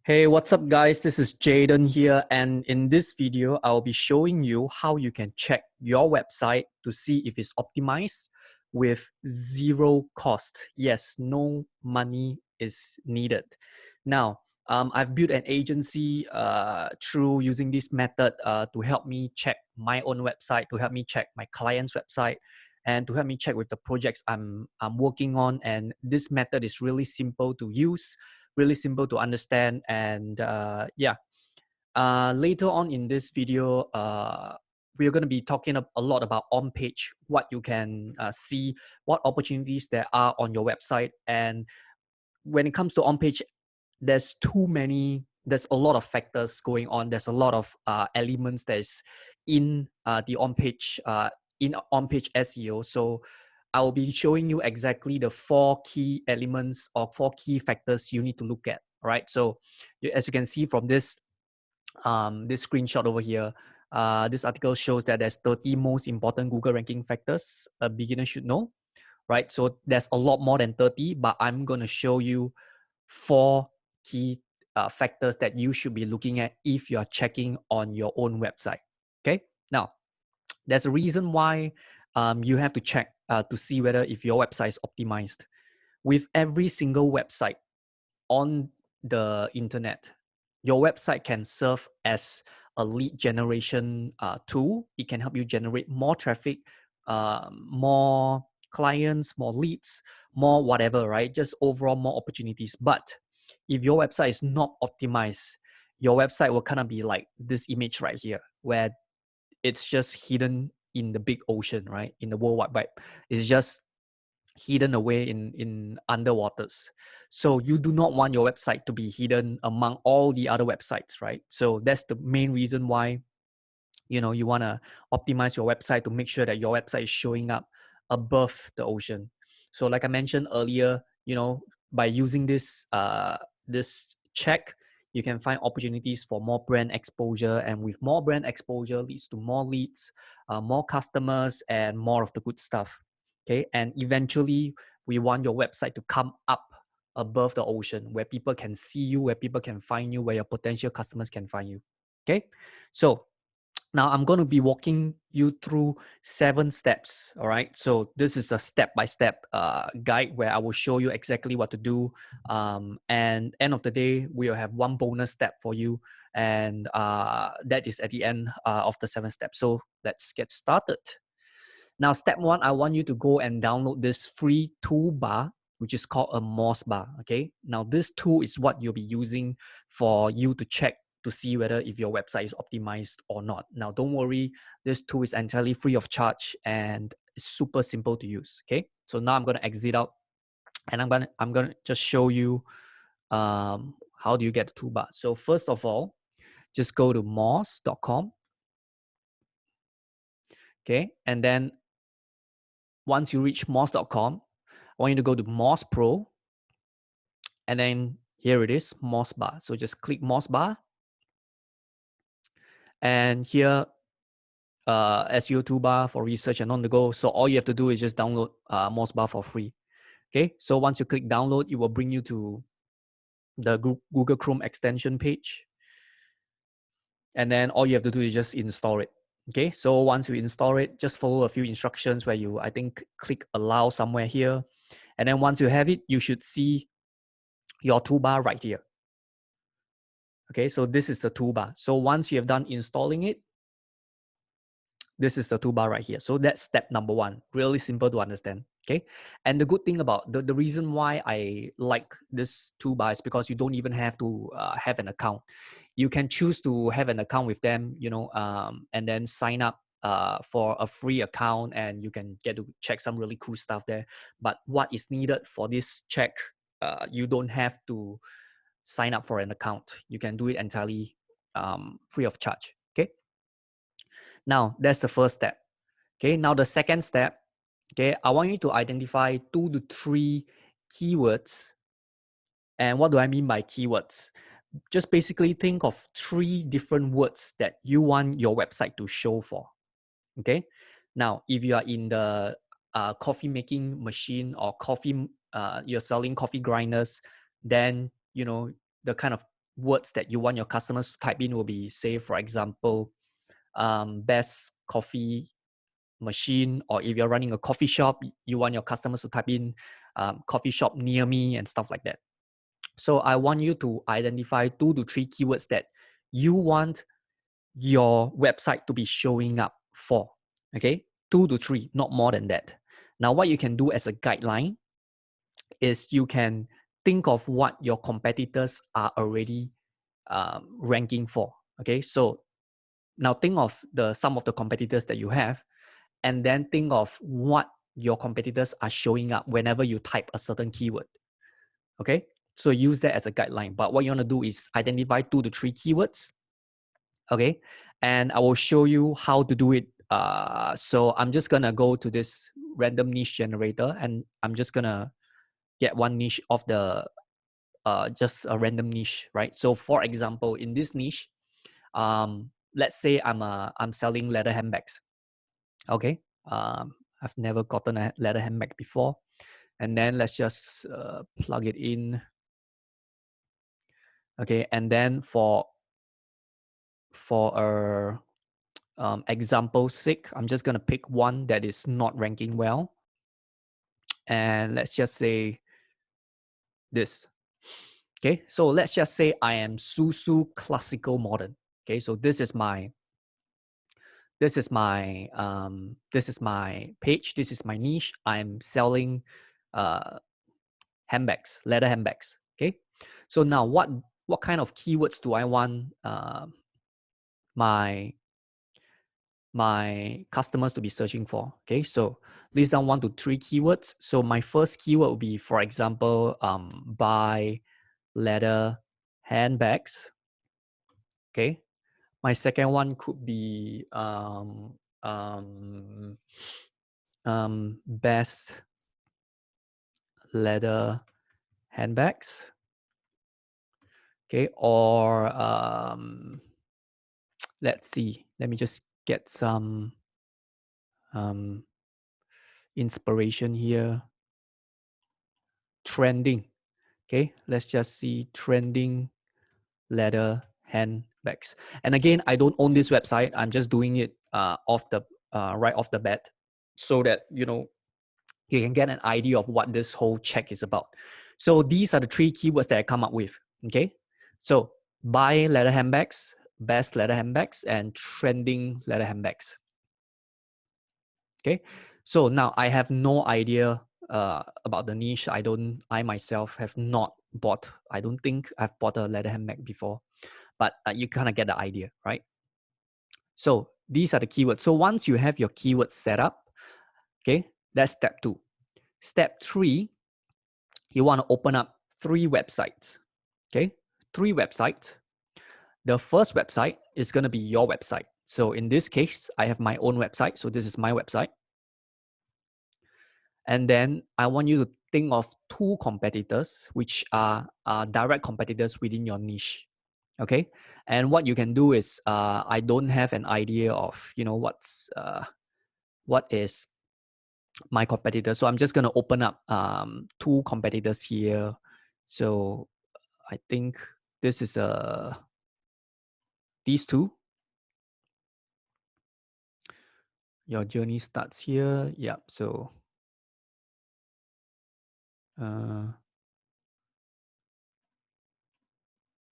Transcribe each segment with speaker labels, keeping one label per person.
Speaker 1: Hey, what's up guys? This is Jaden here, and in this video, I'll be showing you how you can check your website to see if it's optimized with zero cost. Yes, no money is needed. Now, I've built an agency through using this method to help me check my own website, to help me check my client's website, and to help me check with the projects I'm working on. And this method is really simple to use, really simple to understand, and later on in this video we're going to be talking a lot about on page, what you can see, what opportunities there are on your website. And when it comes to on page, there's a lot of factors going on. There's a lot of elements that is in the on page in on page SEO. So I will be showing you exactly the 4 key elements or 4 key factors you need to look at. All right. So as you can see from this this screenshot over here, this article shows that there's 30 most important Google ranking factors a beginner should know. Right. So there's a lot more than 30, but I'm going to show you 4 key factors that you should be looking at if you are checking on your own website. Okay. Now, there's a reason why you have to check to see whether if your website is optimized. With every single website on the internet, your website can serve as a lead generation tool. It can help you generate more traffic, more clients, more leads, more whatever, right? Just overall more opportunities. But if your website is not optimized, your website will kind of be like this image right here, where it's just hidden in the big ocean, right? In the World Wide Web. It's just hidden away in underwaters. So you do not want your website to be hidden among all the other websites, right? So that's the main reason why you want to optimize your website to make sure that your website is showing up above the ocean. So like I mentioned earlier, by using this check, you can find opportunities for more brand exposure, and with more brand exposure leads to more leads, more customers, and more of the good stuff. Okay, and eventually we want your website to come up above the ocean, where people can see you, where people can find you, where your potential customers can find you. Okay, so now I'm going to be walking you through 7 steps. All right. So this is a step-by-step guide where I will show you exactly what to do. And end of the day, we'll have one bonus step for you. And that is at the end of the 7 steps. So let's get started. Now, step 1, I want you to go and download this free toolbar, which is called a MostBar. Okay. Now, this tool is what you'll be using for you to check to see whether if your website is optimized or not. Now, don't worry, this tool is entirely free of charge and it's super simple to use. Okay. So now I'm going to exit out, and I'm going to just show you how do you get the toolbar. So first of all, just go to most.com. Okay. And then once you reach most.com, I want you to go to Most Pro, and then here it is, MostBar. So just click MostBar, and here SEO toolbar for research and on the go. So all you have to do is just download MostBar for free. Okay, so once you click download, it will bring you to the Google Chrome extension page, and then all you have to do is just install it. Okay, so once you install it, just follow a few instructions where I think click allow somewhere here, and then once you have it, you should see your toolbar right here. Okay, so this is the toolbar. So once you have done installing it, this is the toolbar right here. So that's step number 1. Really simple to understand. Okay, and the good thing about the reason why I like this toolbar is because you don't even have to have an account. You can choose to have an account with them, and then sign up for a free account, and you can get to check some really cool stuff there. But what is needed for this check, you don't have to sign up for an account. You can do it entirely free of charge. Okay. Now that's the first step. Okay. Now the second step. Okay. I want you to identify 2 to 3 keywords. And what do I mean by keywords? Just basically think of 3 different words that you want your website to show for. Okay. Now, if you are in the coffee making machine or coffee, you're selling coffee grinders, then the kind of words that you want your customers to type in will be, say, for example, best coffee machine, or if you're running a coffee shop, you want your customers to type in coffee shop near me and stuff like that. So I want you to identify 2 to 3 keywords that you want your website to be showing up for. Okay, 2 to 3, not more than that. Now, what you can do as a guideline is you can think of what your competitors are already ranking for. Okay, so now think of some of the competitors that you have, and then think of what your competitors are showing up whenever you type a certain keyword. Okay, so use that as a guideline. But what you want to do is identify 2 to 3 keywords. Okay, and I will show you how to do it. So I'm just gonna go to this random niche generator, and I'm just gonna get one niche of the just a random niche, right? So for example, in this niche, let's say I'm selling leather handbags. Okay, I've never gotten a leather handbag before, and then let's just plug it in. Okay, and then for a example's sake, I'm just gonna pick one that is not ranking well, and let's just say this. Okay, so let's just say I am Susu Classical Modern. Okay, so this is my page. This is my niche. I'm selling handbags, leather handbags. Okay, so now what kind of keywords do I want my customers to be searching for? Okay, so list down 1 to 3 keywords. So my first keyword will be, for example, buy leather handbags. Okay, my second one could be best leather handbags. Okay, or let's see, let me just get some inspiration here. Trending. Okay, let's just see trending leather handbags. And again, I don't own this website. I'm just doing it right off the bat, so that you can get an idea of what this whole check is about. So these are the 3 keywords that I come up with. Okay, so buy leather handbags, best leather handbags, and trending leather handbags. Okay, so now I have no idea about the niche. I myself have not bought, I don't think I've bought a leather handbag before, but you kind of get the idea, right? So these are the keywords. So once you have your keywords set up, okay, that's step 2. Step 3, you want to open up 3 websites. Okay, 3 websites. The first website is going to be your website. So in this case, I have my own website. So this is my website. And then I want you to think of 2 competitors, which are direct competitors within your niche. Okay, and what you can do is, I don't have an idea of what is my competitor, so I'm just going to open up 2 competitors here. So I think this is these 2. Your journey starts here. Yeah. So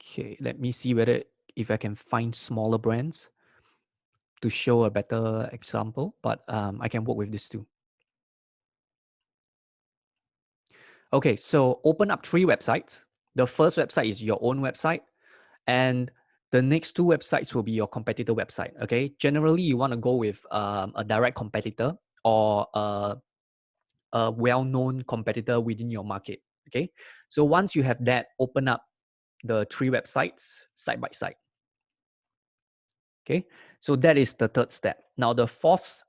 Speaker 1: okay, let me see if I can find smaller brands to show a better example, but I can work with this too. Okay, so open up 3 websites. The first website is your own website, and the next 2 websites will be your competitor website. Okay, generally you want to go with a direct competitor or a well-known competitor within your market. Okay, so once you have that, open up the 3 websites side by side. Okay, so that is the third step. Now the fourth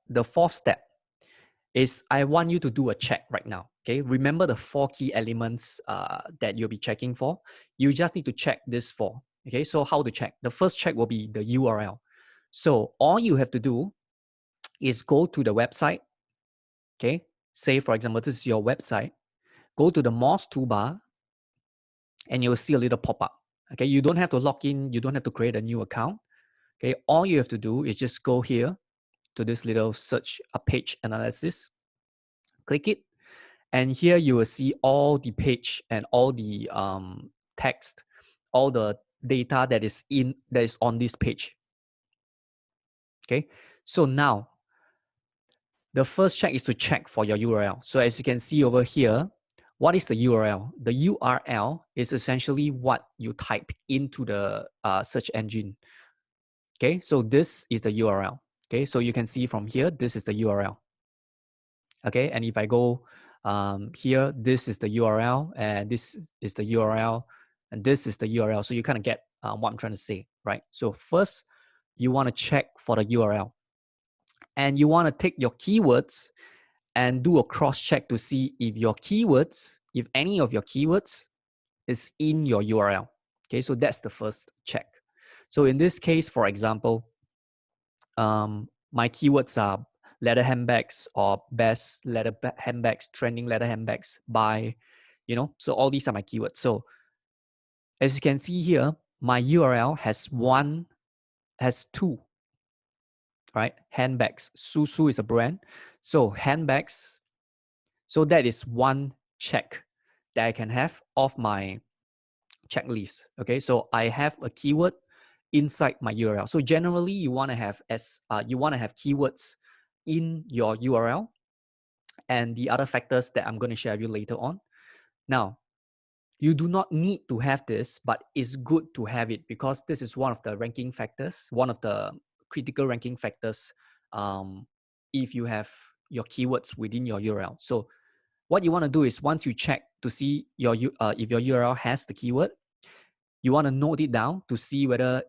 Speaker 1: step is, I want you to do a check right now. Okay, remember the 4 key elements that you'll be checking for. You just need to check this 4. Okay, so how to check? The first check will be the URL. So all you have to do is go to the website. Okay, say for example, this is your website. Go to the Moz toolbar, and you'll see a little pop-up. Okay, you don't have to log in. You don't have to create a new account. Okay, all you have to do is just go here to this little search a page analysis. Click it, and here you will see all the page and all the text, all the data that is on this page. Okay, so now the first check is to check for your URL. So as you can see over here, what is the URL? The URL is essentially what you type into the search engine. Okay, so this is the URL. Okay, so you can see from here, this is the URL. Okay, and if I go here, this is the URL, and this is the URL, and this is the URL. So you kind of get what I'm trying to say, right? So first, you want to check for the URL, and you want to take your keywords and do a cross check to see if your keywords, if any of your keywords is in your URL. Okay, so that's the first check. So in this case, for example, my keywords are leather handbags or best leather handbags, trending leather handbags by, so all these are my keywords. So as you can see here, my URL has two, right? Handbags. Susu is a brand. So handbags. So that is one check that I can have of my checklist. Okay, so I have a keyword inside my URL. So generally, you want to have keywords in your URL, and the other factors that I'm going to share with you later on. Now, you do not need to have this, but it's good to have it because this is one of the ranking factors, one of the critical ranking factors. If you have your keywords within your URL, so what you want to do is once you check to see if your URL has the keyword, you want to note it down to see whether,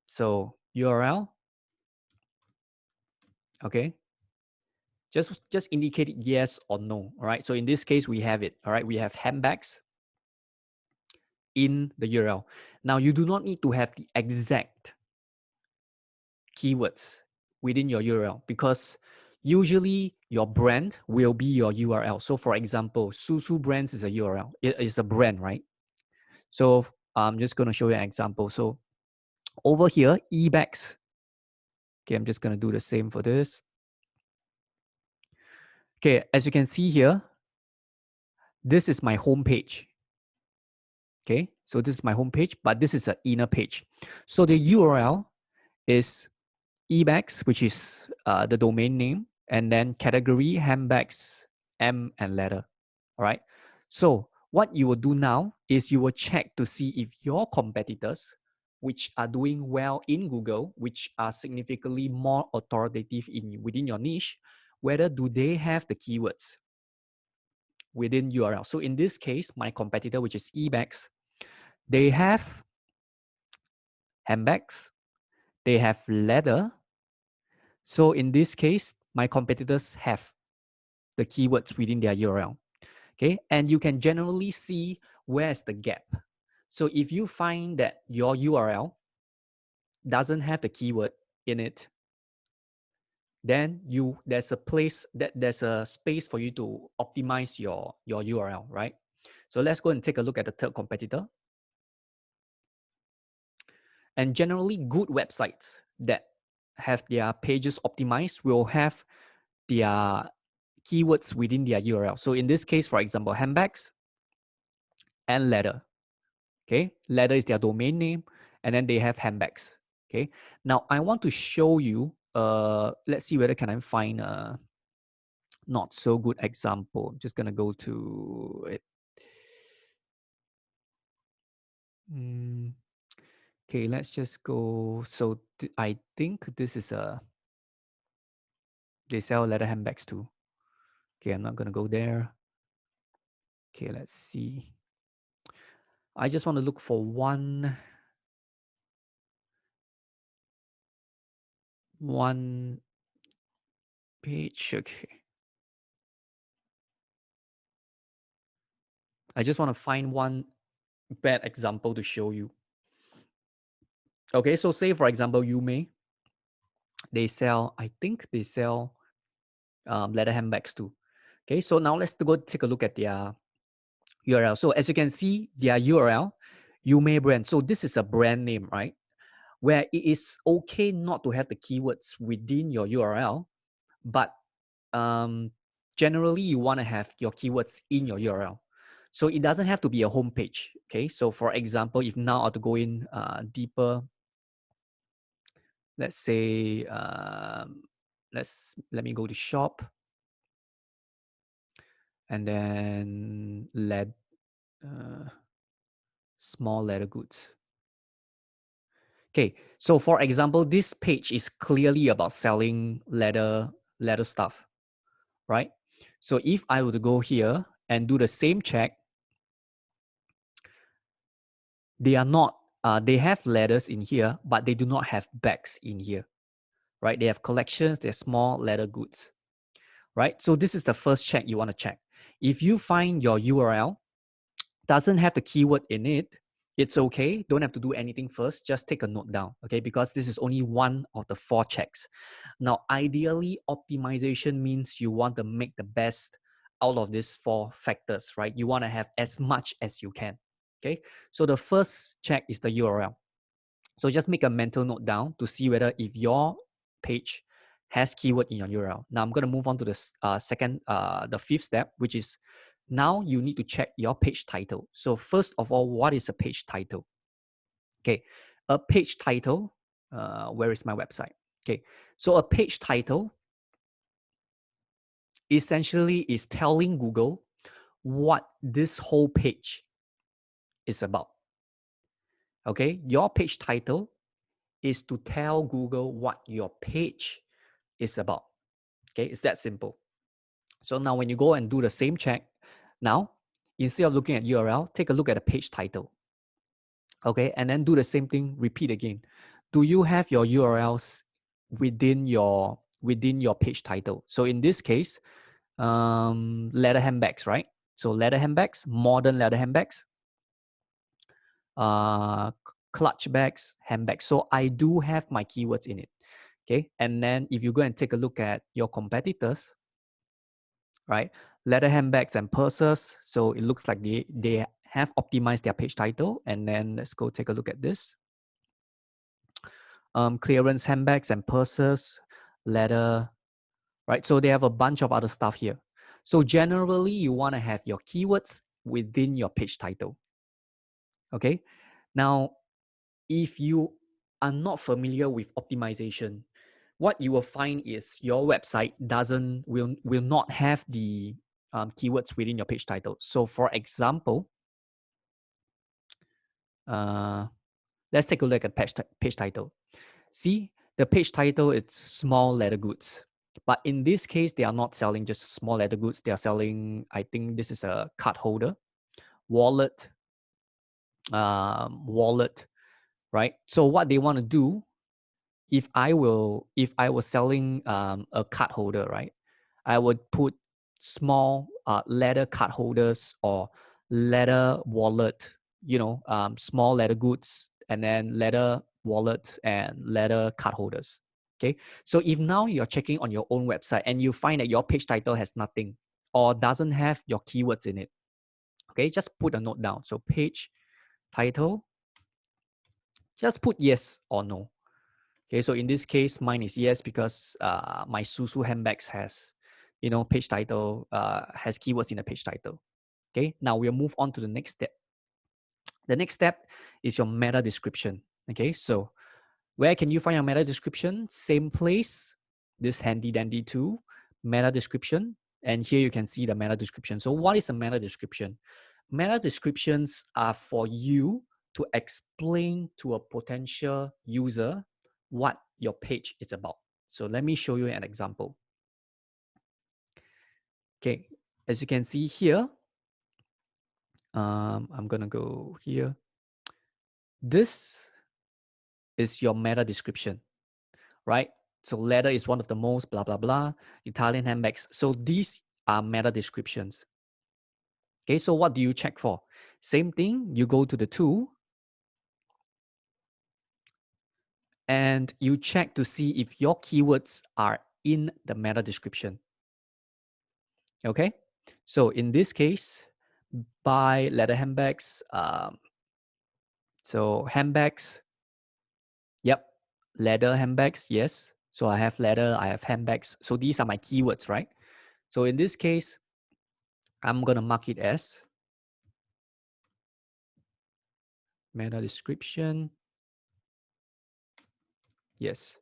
Speaker 1: so URL, okay, just indicate it yes or no. All right, so in this case we have it. All right, we have handbags in the URL. Now you do not need to have the exact keywords within your URL because usually your brand will be your URL. So for example, Susu Brands is a URL. It is a brand, right? So I'm just going to show you an example. So over here, eBags. Okay, I'm just going to do the same for this. Okay, as you can see here, this is my home page. Okay, so this is my home page, but this is an inner page. So the URL is eBags, which is the domain name, and then category handbags, M and leather. All right. So what you will do now is you will check to see if your competitors, which are doing well in Google, which are significantly more authoritative within your niche, whether do they have the keywords within URL. So in this case, my competitor, which is eBags, they have handbags, they have leather. So in this case, my competitors have the keywords within their URL. Okay, and you can generally see where's the gap. So if you find that your URL doesn't have the keyword in it, then there's a space for you to optimize your URL, right? So let's go and take a look at the third competitor. And generally, good websites that have their pages optimized will have their keywords within their URL. So in this case, for example, handbags and leather. Okay, leather is their domain name, and then they have handbags. Okay, now I want to show you. Let's see whether can I find a not so good example. I'm just gonna go to it. Okay, let's just go. So I think this is they sell leather handbags too. Okay, I'm not gonna go there. Okay, let's see. I just want to look for one page. Okay. I just want to find one bad example to show you. Okay, so say for example, I think they sell leather handbags too. Okay, so now let's go take a look at their URL. So as you can see, their URL Yume brand. So this is a brand name, right? Where it is okay not to have the keywords within your URL, but generally you want to have your keywords in your URL. So it doesn't have to be a home page. Okay. So for example, if now I want to go in deeper, let's say, let me go to shop, and then small leather goods. Okay, so for example, this page is clearly about selling leather stuff, right? So if I were to go here and do the same check, they are not, they have leathers in here, but they do not have bags in here, right? They have collections, they're small leather goods, right? So this is the first check you want to check. If you find your URL doesn't have the keyword in it, it's okay. Don't have to do anything first. Just take a note down, okay? Because this is only one of the 4 checks. Now, ideally, optimization means you want to make the best out of these 4 factors, right? You want to have as much as you can, okay? So the first check is the URL. So just make a mental note down to see whether if your page has keyword in your URL. Now I'm going to move on to the the 5th step, which is now you need to check your page title. So first of all, what is a page title? Okay, a page title, where is my website? Okay, so a page title essentially is telling Google what this whole page is about. Okay, your page title is to tell Google what your page is about. Okay, it's that simple. So now when you go and do the same check, now instead of looking at URL, take a look at the page title. Okay, and then do the same thing, repeat again. Do you have your URLs within your page title? So in this case, leather handbags, right? So leather handbags, modern leather handbags, clutch bags, handbags. So I do have my keywords in it. Okay, and then if you go and take a look at your competitors, right? Leather handbags and purses. So it looks like they have optimized their page title. And then let's go take a look at this. Clearance handbags and purses, leather, right? So they have a bunch of other stuff here. So generally, you want to have your keywords within your page title. Okay. Now, if you are not familiar with optimization, what you will find is your website will not have the keywords within your page title. So for example, let's take a look at page title. See, the page title is small leather goods. But in this case, they are not selling just small leather goods. They are selling, I think this is a card holder, wallet, right? So what they want to do, if I was selling a card holder, right, I would put small leather card holders or leather wallet, small leather goods, and then leather wallet and leather card holders. Okay, so if now you're checking on your own website and you find that your page title has nothing or doesn't have your keywords in it, okay, just put a note down. So page title, just put yes or no. Okay, so in this case, mine is yes because my Susu handbags has, page title, has keywords in the page title. Okay, now we'll move on to the next step. The next step is your meta description. Okay, so where can you find your meta description? Same place, this handy dandy tool, meta description. And here you can see the meta description. So what is a meta description? Meta descriptions are for you to explain to a potential user what your page is about. So let me show you an example. Okay, as you can see here, I'm gonna go here. This is your meta description, right? So leather is one of the most blah, blah, blah, Italian handbags. So these are meta descriptions. Okay, so what do you check for? Same thing, you go to the tool and you check to see if your keywords are in the meta description. Okay, so in this case, buy leather handbags, So handbags, yep. Leather handbags, yes. So I have leather, I have handbags. So these are my keywords, right? So in this case, I'm gonna mark it as meta description. Yes.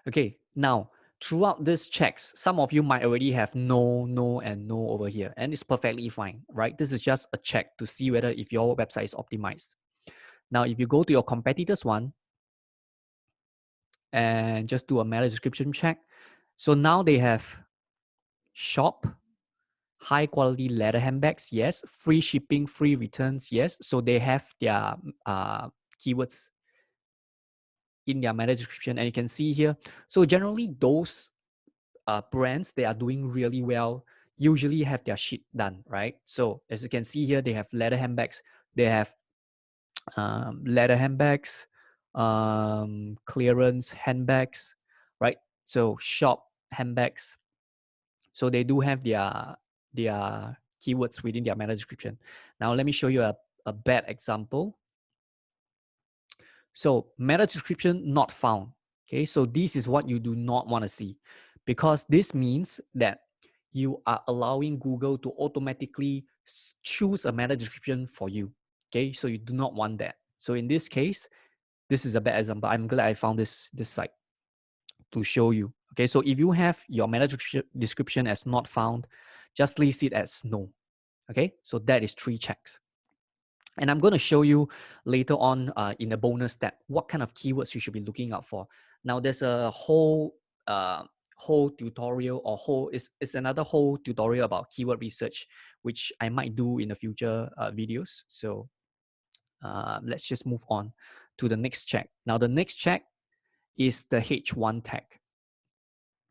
Speaker 1: Okay, now throughout these checks, some of you might already have no, no, and no over here, and it's perfectly fine, right? This is just a check to see whether if your website is optimized. Now, if you go to your competitors one and just do a meta description check, so now they have shop, high quality leather handbags, yes, free shipping, free returns, yes. So they have their keywords in their meta description, and you can see here. So generally, those brands they are doing really well usually have their shit done, right? So as you can see here, they have leather handbags, they have leather handbags, clearance handbags, right? So shop handbags. So they do have their keywords within their meta description. Now let me show you a bad example. So meta description not found. Okay, so this is what you do not want to see, because this means that you are allowing Google to automatically choose a meta description for you. Okay, so you do not want that. So in this case, this is a bad example. I'm glad I found this site to show you. Okay, so if you have your meta description as not found, just list it as no. Okay, so that is 3 checks. And I'm going to show you later on in the bonus step what kind of keywords you should be looking out for. Now, there's a whole tutorial, or it's another whole tutorial about keyword research, which I might do in the future videos. So let's just move on to the next check. Now, the next check is the H1 tag.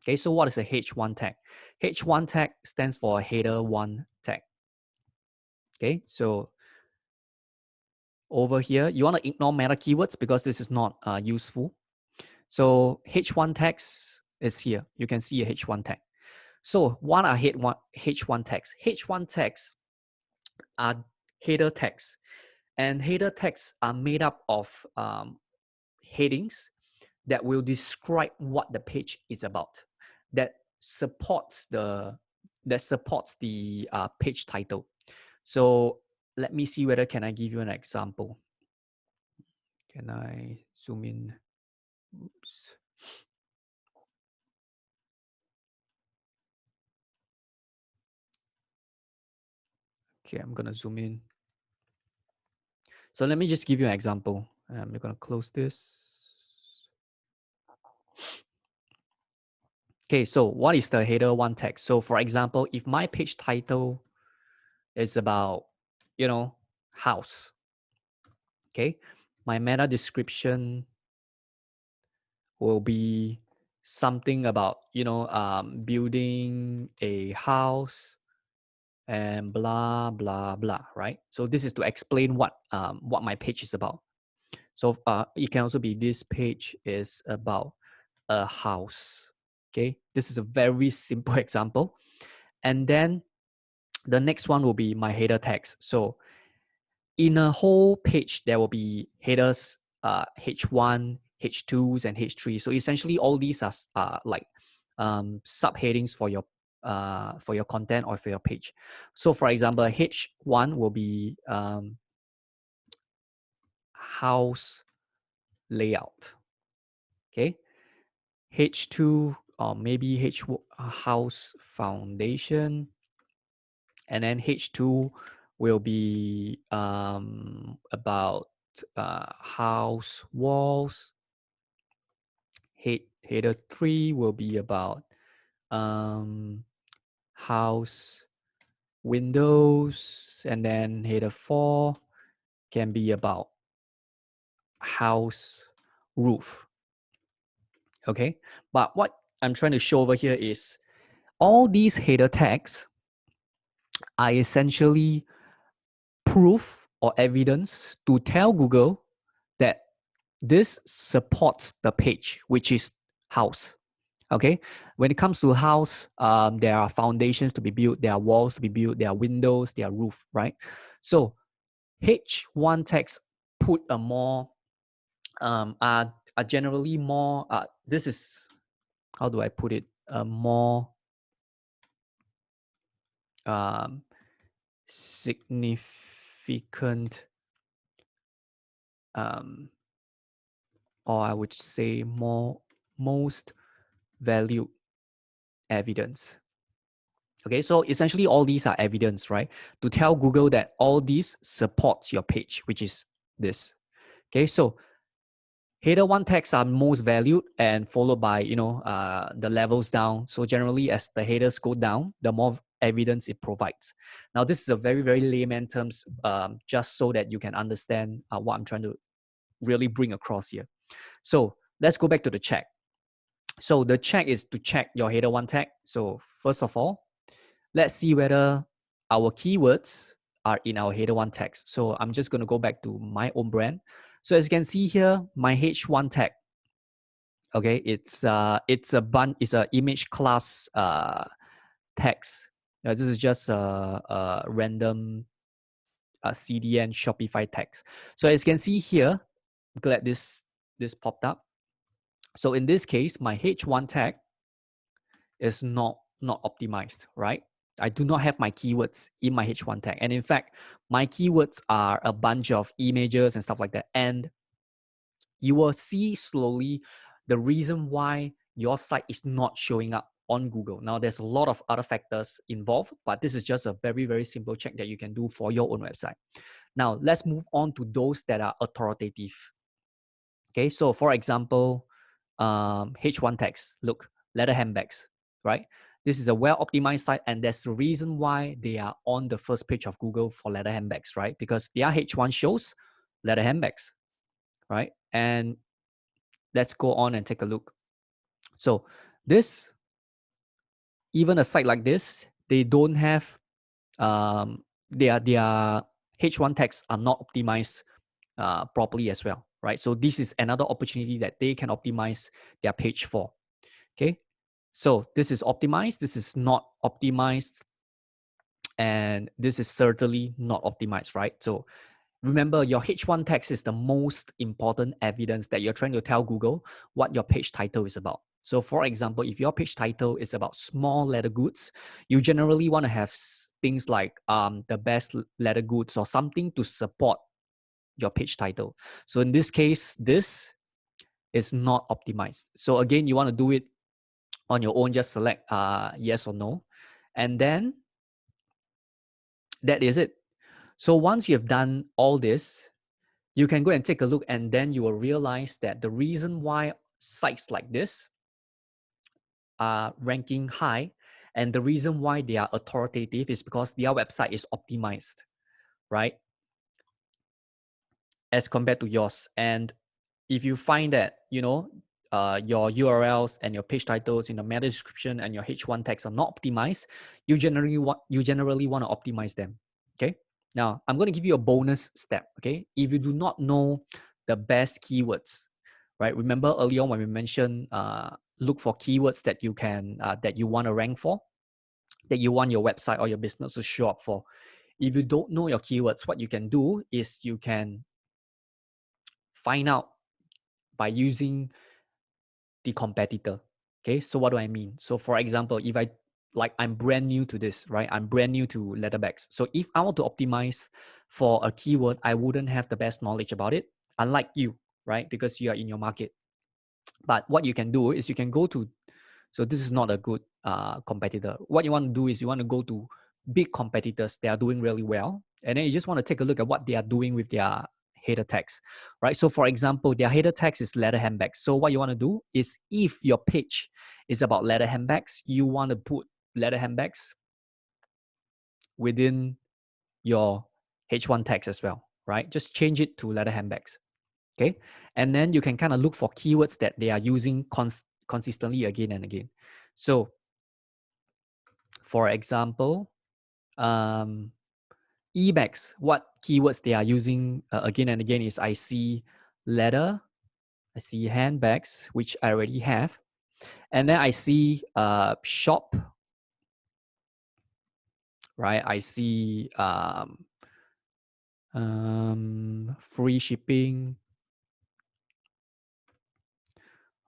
Speaker 1: Okay, so what is a H1 tag? H1 tag stands for header 1 tag. Okay, so over here, you want to ignore meta keywords because this is not useful. So H1 tags is here. You can see a H1 tag. So what are H1 tags? H1 tags are header tags. And header tags are made up of headings that will describe what the page is about, that supports the page title. So let me see whether can I give you an example. Can I zoom in? Oops. Okay, I'm gonna zoom in. So let me just give you an example. I'm gonna close this. Okay, so what is the header 1 tag? So for example, if my page title is about, house, okay, my meta description will be something about, building a house and blah, blah, blah, right? So this is to explain what my page is about. So it can also be this page is about a house. Okay, this is a very simple example. And then the next one will be my header tags. So in a whole page, there will be headers, H1, H2s, and H3. So essentially, all these are like subheadings for your content or for your page. So for example, H1 will be house layout. Okay, H2 or maybe house foundation, and then H2 will be about house walls. Header 3 will be about house windows, and then header 4 can be about house roof. Okay, but what I'm trying to show over here is all these header tags are essentially proof or evidence to tell Google that this supports the page, which is house. Okay, when it comes to house, there are foundations to be built, there are walls to be built, there are windows, there are roof, right? So H1 tags put a more are generally more this is, how do I put it, more significant, or I would say most valued evidence. Okay, so essentially all these are evidence, right? To tell Google that all these supports your page, which is this. Okay, so header 1 tags are most valued and followed by, the levels down. So generally as the headers go down, the more evidence it provides. Now this is a very, very layman terms, just so that you can understand what I'm trying to really bring across here. So let's go back to the check. So the check is to check your header 1 tag. So first of all, let's see whether our keywords are in our header 1 tags. So I'm just going to go back to my own brand. So as you can see here, my H1 tag, okay, it's a image class text. This is just a random CDN Shopify text. So as you can see here, I'm glad this popped up. So in this case, my H1 tag is not optimized, right? I do not have my keywords in my H1 tag. And in fact, my keywords are a bunch of images and stuff like that. And you will see slowly the reason why your site is not showing up on Google. Now, there's a lot of other factors involved, but this is just a very, very simple check that you can do for your own website. Now, let's move on to those that are authoritative. Okay, so for example, H1 tags, look, leather handbags, right? This is a well-optimized site, and that's the reason why they are on the first page of Google for leather handbags, right? Because their H1 shows leather handbags, right? And let's go on and take a look. So this, even a site like this, they don't have, their H1 tags are not optimized properly as well, right? So this is another opportunity that they can optimize their page for. Okay, so this is optimized, this is not optimized, and this is certainly not optimized, right? So remember, your H1 text is the most important evidence that you're trying to tell Google what your page title is about. So for example, if your page title is about small leather goods, you generally want to have things like the best leather goods or something to support your page title. So in this case, this is not optimized. So again, you want to do it on your own, just select yes or no. And then that is it. So once you have done all this, you can go and take a look, and then you will realize that the reason why sites like this are ranking high and the reason why they are authoritative is because their website is optimized, right? As compared to yours. And if you find that, your URLs and your page titles in the meta description and your H1 tags are not optimized, you generally want to optimize them. Okay. Now I'm going to give you a bonus step. Okay. If you do not know the best keywords, right? Remember earlier on when we mentioned look for keywords that you can that you want to rank for, that you want your website or your business to show up for. If you don't know your keywords, what you can do is you can find out by using the competitor. Okay, so what do I mean? So for example, if I'm brand new to this, right? I'm brand new to leather bags. So if I want to optimize for a keyword, I wouldn't have the best knowledge about it, unlike you, right? Because you are in your market. But what you can do is you can go to, so this is not a good competitor. What you want to do is you want to go to big competitors. They are doing really well. And then you just want to take a look at what they are doing with their header tags, right? So for example, their header tags is leather handbags. So what you want to do is if your page is about leather handbags, you want to put leather handbags within your H1 tags as well, right? Just change it to leather handbags. Okay. And then you can kind of look for keywords that they are using consistently again and again. So for example, e-bags, what keywords they are using again and again is I see leather, I see handbags, which I already have. And then I see shop, right? I see free shipping,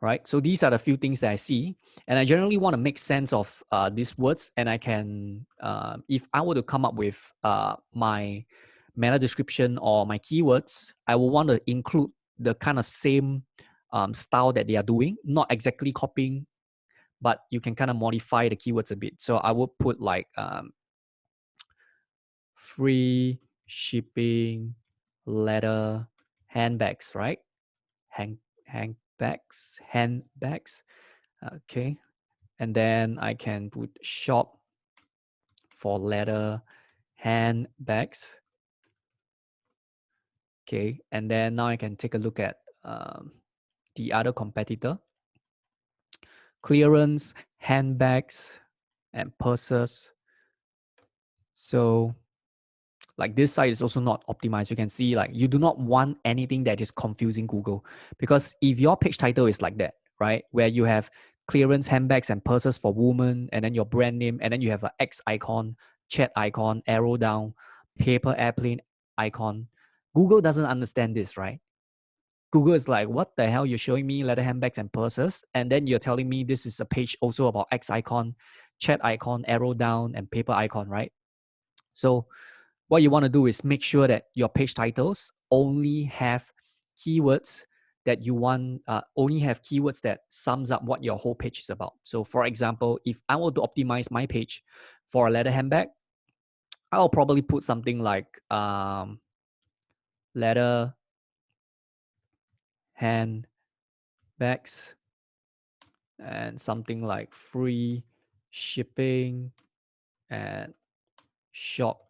Speaker 1: right? So these are the few things that I see, and I generally want to make sense of these words, and I can, if I were to come up with my meta description or my keywords, I will want to include the kind of same style that they are doing, not exactly copying, but you can kind of modify the keywords a bit. So I would put like free shipping, leather, handbags, right? Handbags. Okay. And then I can put shop for leather handbags. Okay. And then now I can take a look at the other competitor. Clearance, handbags, and purses. So like this site is also not optimized. You can see like you do not want anything that is confusing Google, because if your page title is like that, right, where you have clearance handbags and purses for women, and then your brand name, and then you have an X icon, chat icon, arrow down, paper airplane icon, Google doesn't understand this, right? Google is like, what the hell? You're showing me leather handbags and purses, and then you're telling me this is a page also about X icon, chat icon, arrow down, and paper icon, right? So what you want to do is make sure that your page titles only have keywords that you want, only have keywords that sums up what your whole page is about. So for example, if I were to optimize my page for a leather handbag, I'll probably put something like leather handbags and something like free shipping and shop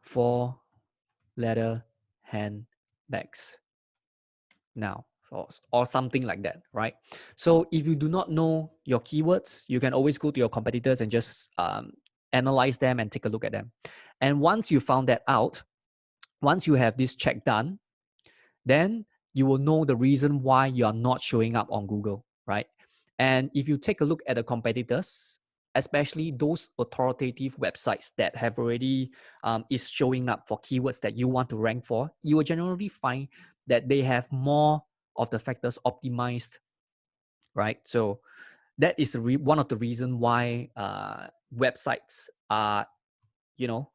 Speaker 1: for leather handbags now, or something like that, right? So if you do not know your keywords, you can always go to your competitors and just analyze them and take a look at them. And once you found that out, once you have this check done, then you will know the reason why you are not showing up on Google, right? And if you take a look at the competitors, especially those authoritative websites that have already is showing up for keywords that you want to rank for, you will generally find that they have more of the factors optimized, right? So that is one of the reasons why websites are, in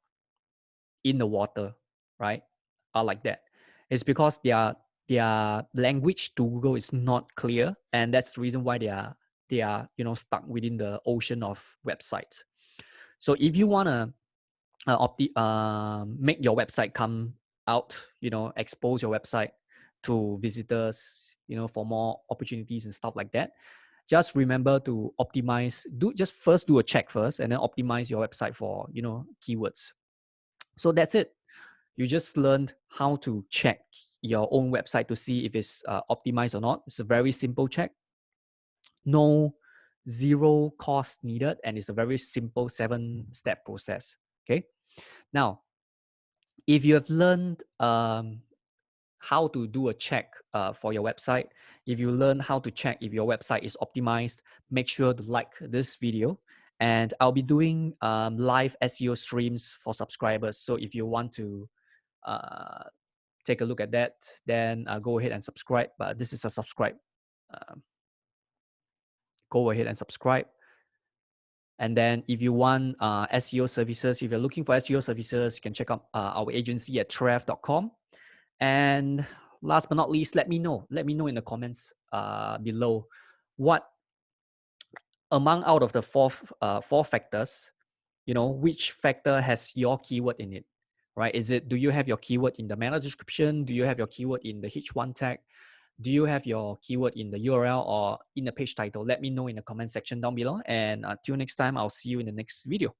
Speaker 1: the water, right? Are like that. It's because their language to Google is not clear, and that's the reason why they are stuck within the ocean of websites. So if you wanna make your website come out, expose your website to visitors, for more opportunities and stuff like that, just remember to optimize. First do a check first, and then optimize your website for keywords. So that's it. You just learned how to check your own website to see if it's optimized or not. It's a very simple check. No zero cost needed, and it's a very simple 7-step process. Okay. Now, if you have learned how to do a check for your website, if you learn how to check if your website is optimized, make sure to like this video. And I'll be doing live SEO streams for subscribers. So if you want to take a look at that, then go ahead and subscribe. But this is a subscribe. Go ahead and subscribe. And then if you want SEO services, if you're looking for SEO services, you can check out our agency at trev.com. And last but not least, let me know in the comments below what among out of the four factors, which factor has your keyword in it, right? Do you have your keyword in the meta description? Do you have your keyword in the H1 tag? Do you have your keyword in the URL or in the page title? Let me know in the comment section down below. And until next time, I'll see you in the next video.